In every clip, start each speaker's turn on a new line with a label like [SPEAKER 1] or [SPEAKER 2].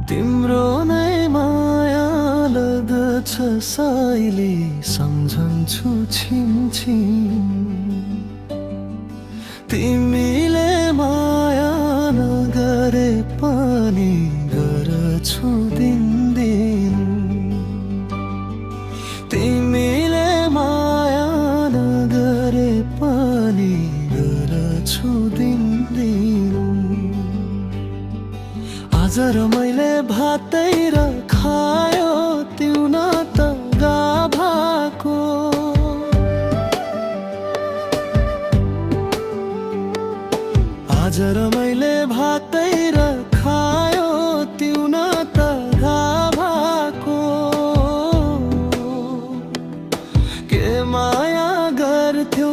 [SPEAKER 1] तिम्रो नै माया लाग्दछ साइली सम्झन्छु छिमछिम। तिमीले माया नगरे पनि गर्छु दिनदिन। तिमीले माया नगरे पनि गर्छु दिनदिन। आज रमाइले भातै र खायो तिउन त गाभाको। आज रमाइले भातै र खायो तिउन त गाभाको। के माया गर्थ्यौ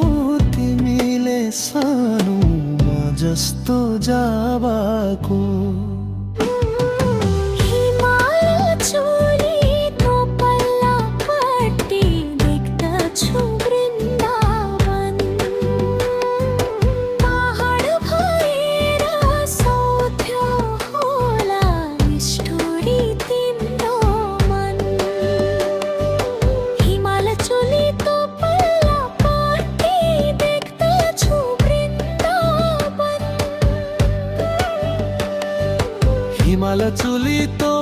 [SPEAKER 1] तिमीले सानोमा जस्तो जाबाको। हिमाल चुली तो